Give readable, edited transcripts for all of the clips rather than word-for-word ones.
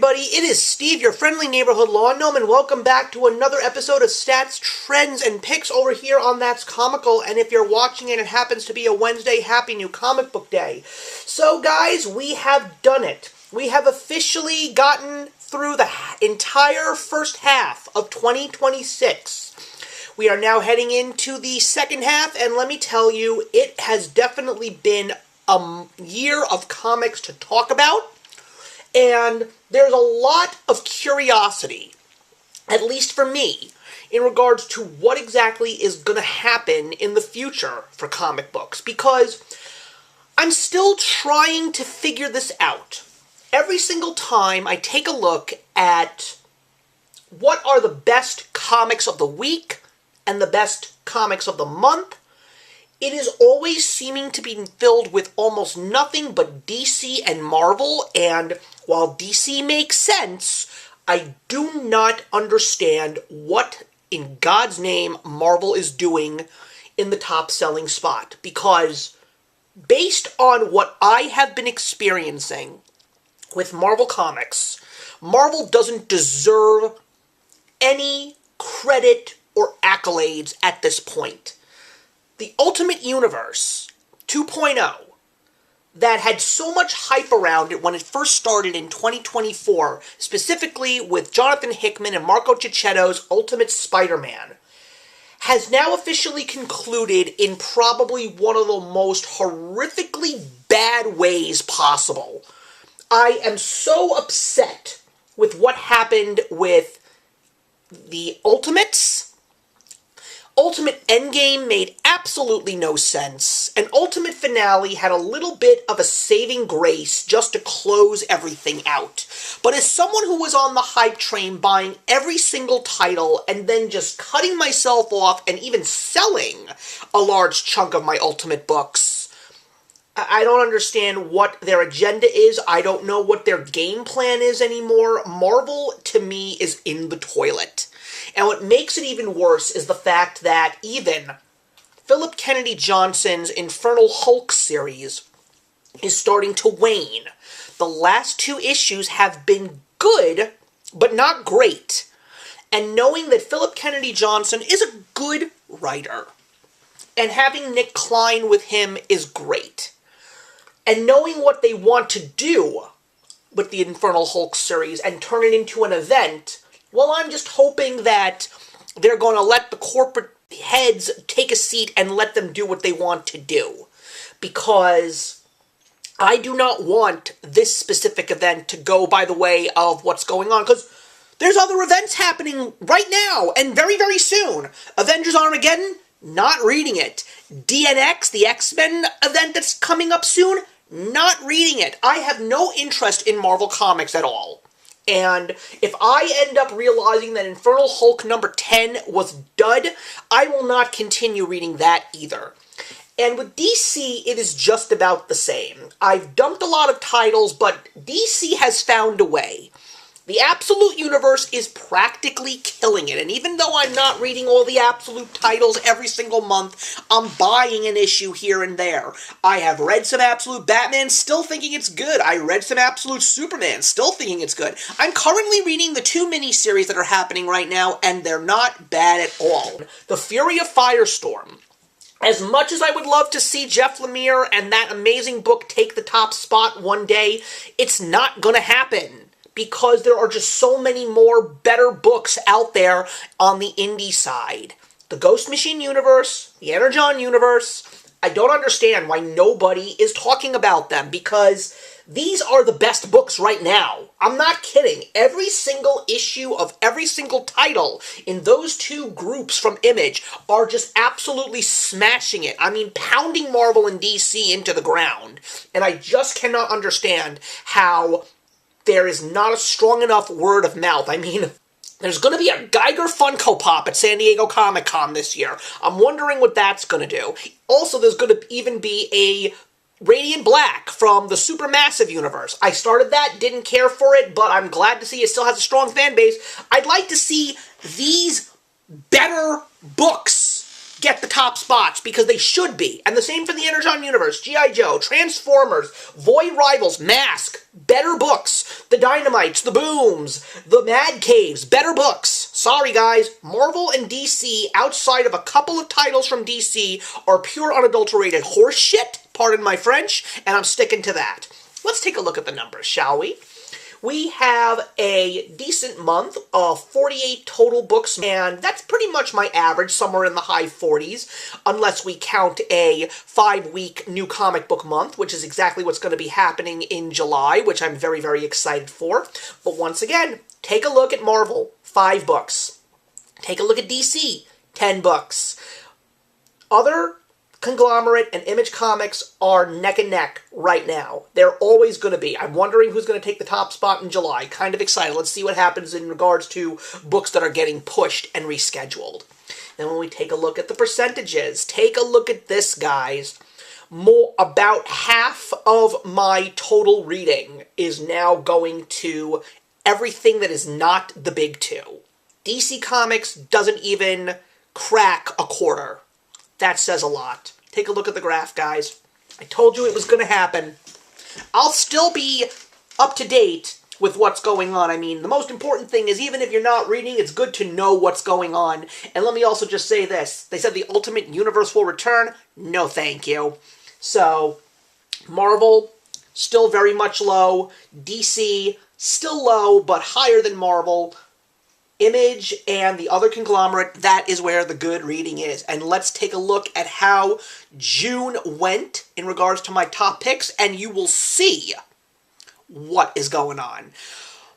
everybody, it is Steve, your friendly neighborhood lawn gnome, and welcome back to another episode of Stats, Trends, and Picks over here on That's Comical. And if you're watching it, it happens to be a Wednesday, happy new comic book day. So guys, we have done it. We have officially gotten through the entire first half of 2026. We are now heading into the second half, and let me tell you, it has definitely been a year of comics to talk about. And there's a lot of curiosity, at least for me, in regards to what exactly is going to happen in the future for comic books, because I'm still trying to figure this out. Every single time I take a look at what are the best comics of the week and the best comics of the month, it is always seeming to be filled with almost nothing but DC and Marvel, and while DC makes sense, I do not understand what in God's name Marvel is doing in the top-selling spot, because based on what I have been experiencing with Marvel Comics, Marvel doesn't deserve any credit or accolades at this point. The Ultimate Universe 2.0 that had so much hype around it when it first started in 2024, specifically with Jonathan Hickman and Marco Cicchetto's Ultimate Spider-Man, has now officially concluded in probably one of the most horrifically bad ways possible. I am so upset with what happened with the Ultimates. Ultimate Endgame made absolutely no sense, and Ultimate Finale had a little bit of a saving grace just to close everything out. But as someone who was on the hype train buying every single title and then just cutting myself off and even selling a large chunk of my Ultimate books, I don't understand what their agenda is. I don't know what their game plan is anymore. Marvel, to me, is in the toilet. And what makes it even worse is the fact that even Philip Kennedy Johnson's Infernal Hulk series is starting to wane. The last two issues have been good, but not great. And knowing that Philip Kennedy Johnson is a good writer, and having Nick Klein with him is great, and knowing what they want to do with the Infernal Hulk series and turn it into an event, well, I'm just hoping that they're going to let the corporate heads take a seat and let them do what they want to do. Because I do not want this specific event to go by the way of what's going on. Because there's other events happening right now and very, very soon. Avengers Armageddon, not reading it. DNX, the X-Men event that's coming up soon, not reading it. I have no interest in Marvel Comics at all. And if I end up realizing that Infernal Hulk number 10 was dud, I will not continue reading that either. And with DC, it is just about the same. I've dumped a lot of titles, but DC has found a way. The Absolute Universe is practically killing it, and even though I'm not reading all the Absolute titles every single month, I'm buying an issue here and there. I have read some Absolute Batman, still thinking it's good. I read some Absolute Superman, still thinking it's good. I'm currently reading the two miniseries that are happening right now, and they're not bad at all. The Fury of Firestorm. As much as I would love to see Jeff Lemire and that amazing book take the top spot one day, it's not gonna happen. Because there are just so many more better books out there on the indie side. The Ghost Machine universe, the Energon universe, I don't understand why nobody is talking about them, because these are the best books right now. I'm not kidding. Every single issue of every single title in those two groups from Image are just absolutely smashing it. I mean, pounding Marvel and DC into the ground. And I just cannot understand how there is not a strong enough word of mouth. I mean, there's going to be a Geiger Funko Pop at San Diego Comic-Con this year. I'm wondering what that's going to do. Also, there's going to even be a Radiant Black from the Supermassive universe. I started that, didn't care for it, but I'm glad to see it still has a strong fan base. I'd like to see these better books get the top spots because they should be. And the same for the Energon Universe, G.I. Joe, Transformers, Void Rivals, Mask, better books. The Dynamites, the Booms, the Mad Caves, better books. Sorry guys, Marvel and DC, outside of a couple of titles from DC, are pure unadulterated horse shit, pardon my French, and I'm sticking to that. Let's take a look at the numbers, shall we? We have a decent month of 48 total books, and that's pretty much my average, somewhere in the high 40s, unless we count a 5-week new comic book month, which is exactly what's going to be happening in July, which I'm very, very excited for. But once again, take a look at Marvel, 5 books. Take a look at DC, 10 books. Other Conglomerate and Image Comics are neck and neck right now. They're always going to be. I'm wondering who's going to take the top spot in July. Kind of excited. Let's see what happens in regards to books that are getting pushed and rescheduled. Then when we take a look at the percentages, take a look at this, guys. About half of my total reading is now going to everything that is not the big two. DC Comics doesn't even crack a quarter. That says a lot. Take a look at the graph, guys. I told you it was going to happen. I'll still be up to date with what's going on. I mean, the most important thing is, even if you're not reading, it's good to know what's going on. And let me also just say this. They said the Ultimate Universe will return. No, thank you. So, Marvel, still very much low. DC, still low, but higher than Marvel. Image and the other conglomerate, that is where the good reading is. And let's take a look at how June went in regards to my top picks, and you will see what is going on.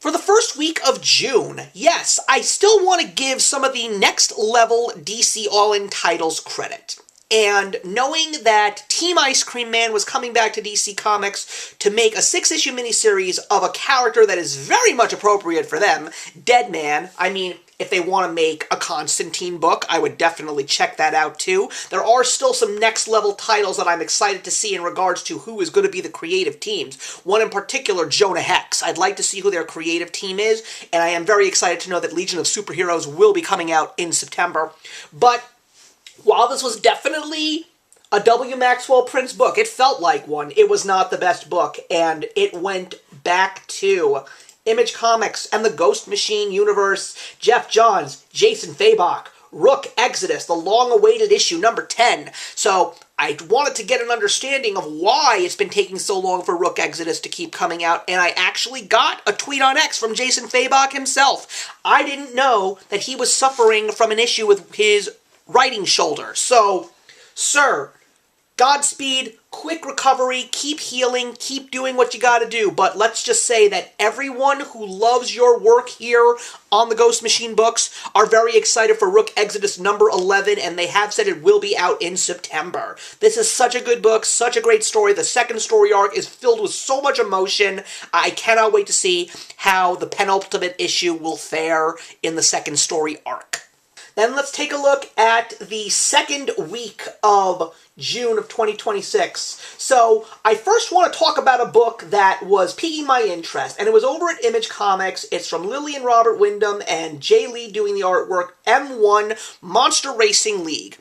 For the first week of June, yes, I still want to give some of the next level DC All-In titles credit. And knowing that Team Ice Cream Man was coming back to DC Comics to make a 6-issue miniseries of a character that is very much appropriate for them, Deadman. I mean, if they want to make a Constantine book, I would definitely check that out too. There are still some next-level titles that I'm excited to see in regards to who is going to be the creative teams. One in particular, Jonah Hex. I'd like to see who their creative team is, and I am very excited to know that Legion of Superheroes will be coming out in September. But while this was definitely a W. Maxwell Prince book, it felt like one. It was not the best book, and it went back to Image Comics and the Ghost Machine universe, Jeff Johns, Jason Fabok, Rook Exodus, the long-awaited issue number 10. So I wanted to get an understanding of why it's been taking so long for Rook Exodus to keep coming out, and I actually got a tweet on X from Jason Fabok himself. I didn't know that he was suffering from an issue with his writing shoulder. So, sir, Godspeed, quick recovery, keep healing, keep doing what you gotta do. But let's just say that everyone who loves your work here on the Ghost Machine books are very excited for Rook Exodus number 11, and they have said it will be out in September. This is such a good book, such a great story. The second story arc is filled with so much emotion. I cannot wait to see how the penultimate issue will fare in the second story arc. Then let's take a look at the second week of June of 2026. So, I first want to talk about a book that was piquing my interest, and it was over at Image Comics. It's from Lillian Robert Wyndham and Jay Lee doing the artwork, M1 Monster Racing League.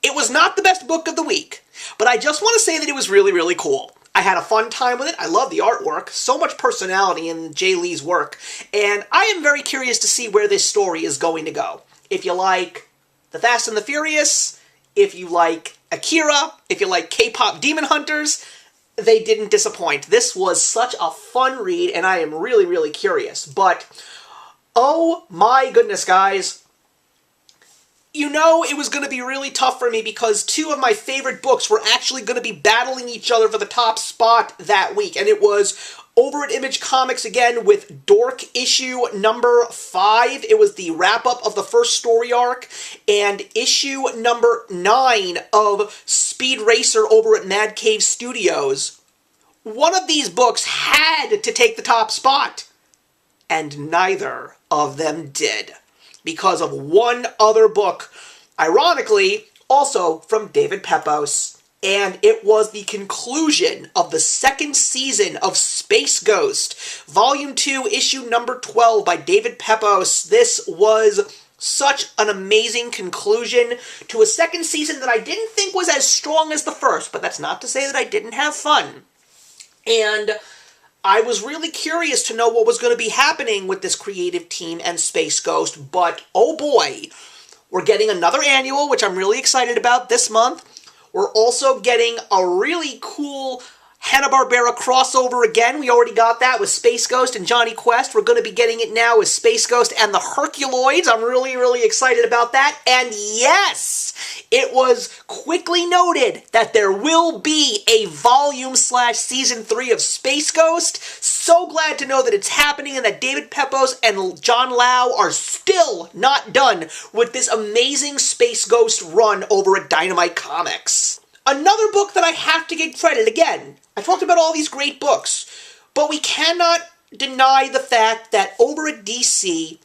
It was not the best book of the week, but I just want to say that it was really, really cool. I had a fun time with it. I love the artwork. So much personality in Jay Lee's work, and I am very curious to see where this story is going to go. If you like The Fast and the Furious, if you like Akira, if you like K-pop Demon Hunters, they didn't disappoint. This was such a fun read, and I am really, really curious. But, oh my goodness, guys. You know it was going to be really tough for me because two of my favorite books were actually going to be battling each other for the top spot that week. And it was over at Image Comics again with Dork issue number 5. It was the wrap-up of the first story arc. And issue number 9 of Speed Racer over at Mad Cave Studios. One of these books had to take the top spot. And neither of them did. Because of one other book, ironically, also from David Pepose. And it was the conclusion of the second season of Space Ghost, Volume 2, Issue number 12 by David Pepose. This was Such an amazing conclusion to a second season that I didn't think was as strong as the first, but that's not to say that I didn't have fun. And I was really curious to know what was going to be happening with this creative team and Space Ghost, but oh boy, we're getting another annual, which I'm really excited about this month. We're also getting a really cool Hanna-Barbera crossover again. We already got that with Space Ghost and Johnny Quest. We're going to be getting it now with Space Ghost and the Herculoids. I'm really, really excited about that. And yes, it was quickly noted that there will be a volume/season 3 of Space Ghost. So glad to know that it's happening and that David Pepose and John Lau are still not done with this amazing Space Ghost run over at Dynamite Comics. Another book that I have to give credit, again, I talked about all these great books, but we cannot deny the fact that over at DC,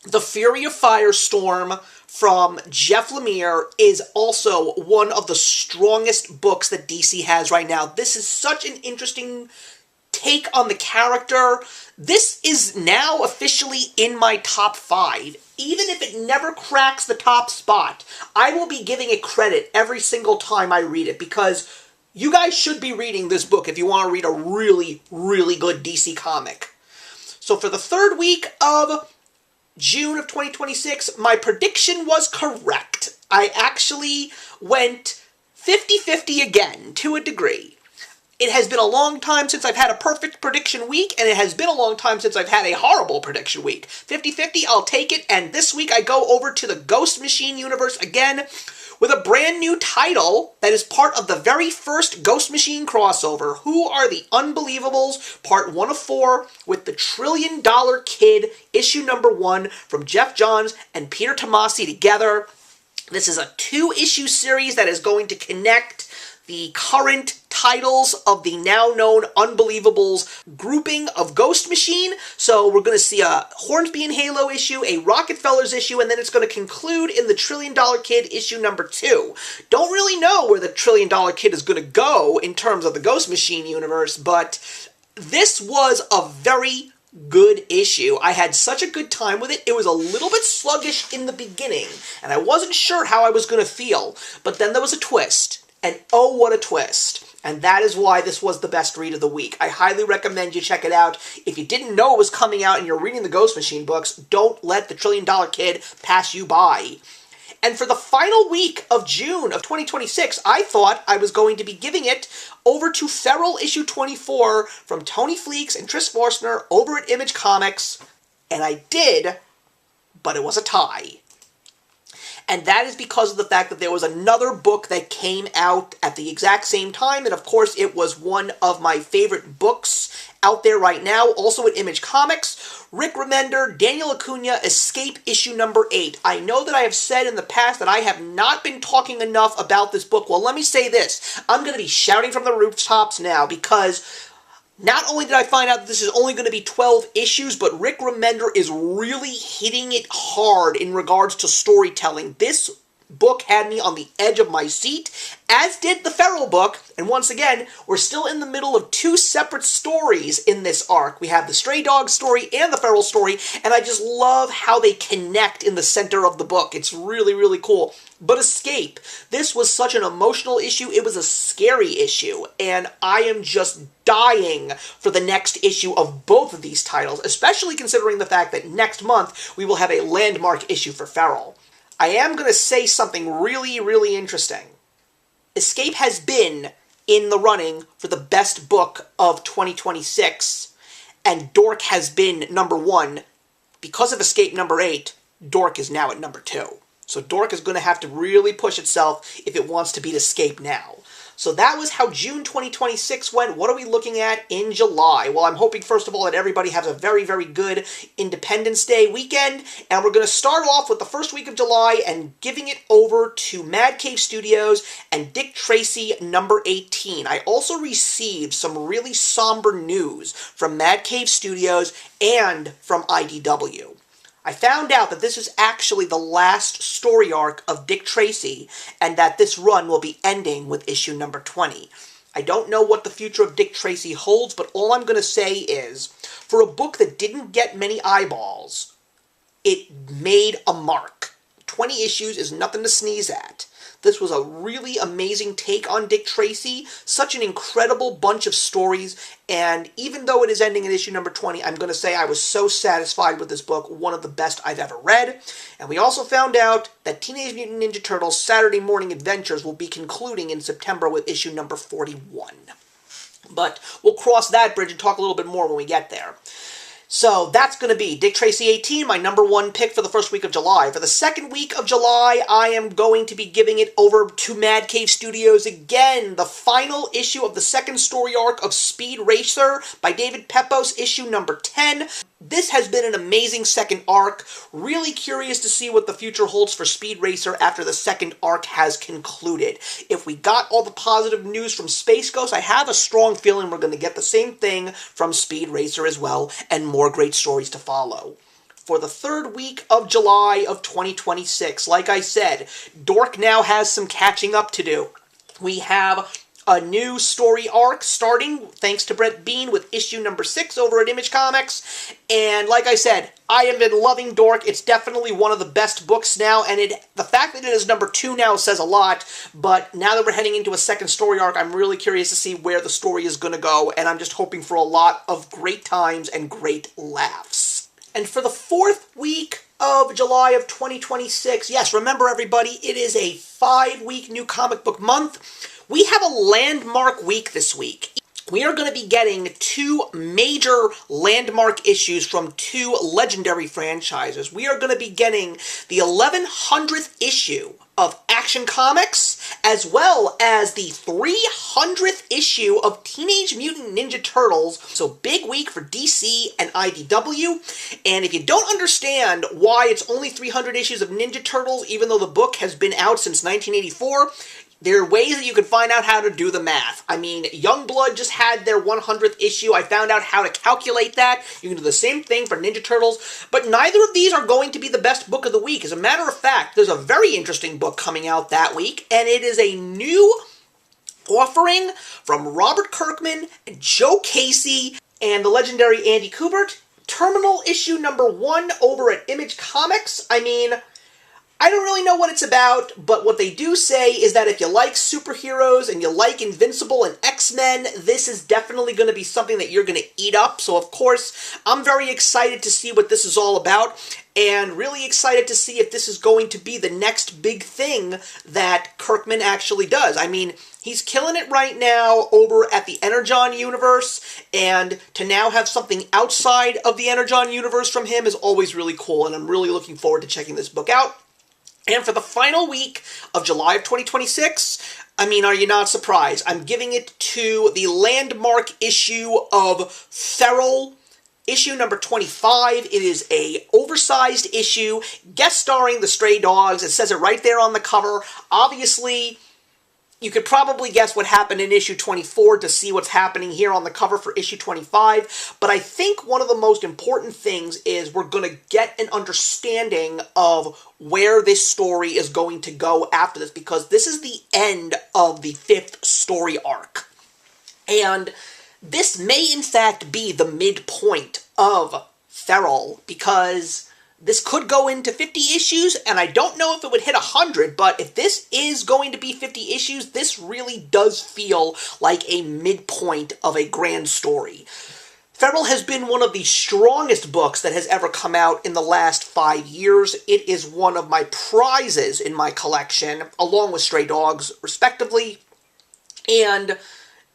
The Fury of Firestorm from Jeff Lemire is also one of the strongest books that DC has right now. This is such an interesting take on the character. This is now officially in my top 5. Even if it never cracks the top spot, I will be giving it credit every single time I read it, because you guys should be reading this book if you want to read a really, really good DC comic. So for the third week of June of 2026, my prediction was correct. I actually went 50-50 again, to a degree. It has been a long time since I've had a perfect prediction week, and it has been a long time since I've had a horrible prediction week. 50-50, I'll take it, and this week I go over to the Ghost Machine universe again with a brand new title that is part of the very first Ghost Machine crossover. Who Are the Unbelievables? Part 1 of 4 with the $1 Trillion Kid, issue number 1 from Jeff Johns and Peter Tomasi together. This is a 2-issue series that is going to connect the current titles of the now known Unbelievables grouping of Ghost Machine. So we're going to see a Hornsby and Halo issue, a Rockefellers issue, and then it's going to conclude in the $1 Trillion Kid issue number 2. Don't really know where the $1 Trillion Kid is going to go in terms of the Ghost Machine universe, but this was a very good issue. I had such a good time with it. It was a little bit sluggish in the beginning, and I wasn't sure how I was going to feel, but then there was a twist. And oh, what a twist. And that is why this was the best read of the week. I highly recommend you check it out. If you didn't know it was coming out and you're reading the Ghost Machine books, don't let the $1 Trillion Kid pass you by. And for the final week of June of 2026, I thought I was going to be giving it over to Feral issue 24 from Tony Fleeks and Tris Forstner over at Image Comics. And I did, but it was a tie. And that is because of the fact that there was another book that came out at the exact same time, and of course it was one of my favorite books out there right now, also at Image Comics. Rick Remender, Daniel Acuna, Escape issue number 8. I know that I have said in the past that I have not been talking enough about this book. Well, let me say this. I'm going to be shouting from the rooftops now, because not only did I find out that this is only going to be 12 issues, but Rick Remender is really hitting it hard in regards to storytelling. This book had me on the edge of my seat, as did the Feral book. And once again, we're still in the middle of 2 separate stories in this arc. We have the Stray Dog story and the Feral story, and I just love how they connect in the center of the book. It's really, really cool. But Escape, this was such an emotional issue. It was a scary issue, and I am just dying for the next issue of both of these titles, especially considering the fact that next month we will have a landmark issue for Feral. I am going to say something really, really interesting. Escape has been in the running for the best book of 2026, and Dork has been number 1. Because of Escape number 8, Dork is now at number 2. So Dork is going to have to really push itself if it wants to beat Escape now. So that was how June 2026 went. What are we looking at in July? Well, I'm hoping, first of all, that everybody has a very, very good Independence Day weekend. And we're going to start off with the first week of July and giving it over to Mad Cave Studios and Dick Tracy number 18. I also received some really somber news from Mad Cave Studios and from IDW. I found out that this is actually the last story arc of Dick Tracy, and that this run will be ending with issue number 20. I don't know what the future of Dick Tracy holds, but all I'm going to say is, for a book that didn't get many eyeballs, it made a mark. 20 issues is nothing to sneeze at. This was a really amazing take on Dick Tracy, such an incredible bunch of stories, and even though it is ending at issue number 20, I'm going to say I was so satisfied with this book, one of the best I've ever read. And we also found out that Teenage Mutant Ninja Turtles Saturday Morning Adventures will be concluding in September with issue number 41. But we'll cross that bridge and talk a little bit more when we get there. So that's going to be Dick Tracy 18, my number one pick for the first week of July. For the second week of July, I am going to be giving it over to Mad Cave Studios again. The final issue of the second story arc of Speed Racer by David Pepos, issue number 10. This has been an amazing second arc. Really curious to see what the future holds for Speed Racer after the second arc has concluded. If we got all the positive news from Space Ghost, I have a strong feeling we're going to get the same thing from Speed Racer as well, and more great stories to follow. For the third week of July of 2026, like I said, Dork now has some catching up to do. We have a new story arc starting, thanks to Brett Bean, with issue number 6 over at Image Comics. And like I said, I have been loving Dork. It's definitely one of the best books now, and the fact that it is number 2 now says a lot, but now that we're heading into a second story arc, I'm really curious to see where the story is going to go, and I'm just hoping for a lot of great times and great laughs. And for the fourth week of July of 2026, yes, remember everybody, it is a 5-week new comic book month. We have a landmark week this week. We are going to be getting 2 major landmark issues from 2 legendary franchises. We are going to be getting the 1100th issue of Action Comics, as well as the 300th issue of Teenage Mutant Ninja Turtles. So big week for DC and IDW. And if you don't understand why it's only 300 issues of Ninja Turtles, even though the book has been out since 1984, there are ways that you can find out how to do the math. I mean, Youngblood just had their 100th issue. I found out how to calculate that. You can do the same thing for Ninja Turtles. But neither of these are going to be the best book of the week. As a matter of fact, there's a very interesting book coming out that week, and it is a new offering from Robert Kirkman, and Joe Casey, and the legendary Andy Kubert. Terminal issue number 1 over at Image Comics. I mean, I don't really know what it's about, but what they do say is that if you like superheroes and you like Invincible and X-Men, this is definitely going to be something that you're going to eat up. So, of course, I'm very excited to see what this is all about, and really excited to see if this is going to be the next big thing that Kirkman actually does. I mean, he's killing it right now over at the Energon universe, and to now have something outside of the Energon universe from him is always really cool, and I'm really looking forward to checking this book out. And for the final week of July of 2026, I mean, are you not surprised? I'm giving it to the landmark issue of Feral, issue number 25. It is a oversized issue, guest starring the Stray Dogs. It says it right there on the cover. Obviously, you could probably guess what happened in issue 24 to see what's happening here on the cover for issue 25, but I think one of the most important things is we're going to get an understanding of where this story is going to go after this, because this is the end of the 5th story arc. And this may in fact be the midpoint of Feral, because this could go into 50 issues, and I don't know if it would hit 100, but if this is going to be 50 issues, this really does feel like a midpoint of a grand story. Feral has been one of the strongest books that has ever come out in the last 5 years. It is one of my prizes in my collection, along with Stray Dogs, respectively, and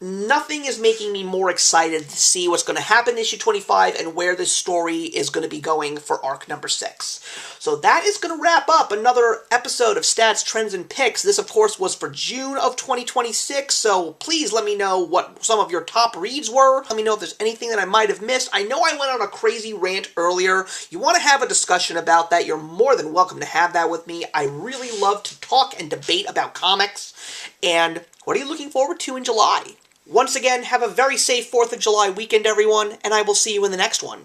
nothing is making me more excited to see what's going to happen in issue 25 and where this story is going to be going for arc number 6. So that is going to wrap up another episode of Stats, Trends, and Picks. This, of course, was for June of 2026, so please let me know what some of your top reads were. Let me know if there's anything that I might have missed. I know I went on a crazy rant earlier. You want to have a discussion about that, you're more than welcome to have that with me. I really love to talk and debate about comics. And what are you looking forward to in July? Once again, have a very safe 4th of July weekend, everyone, and I will see you in the next one.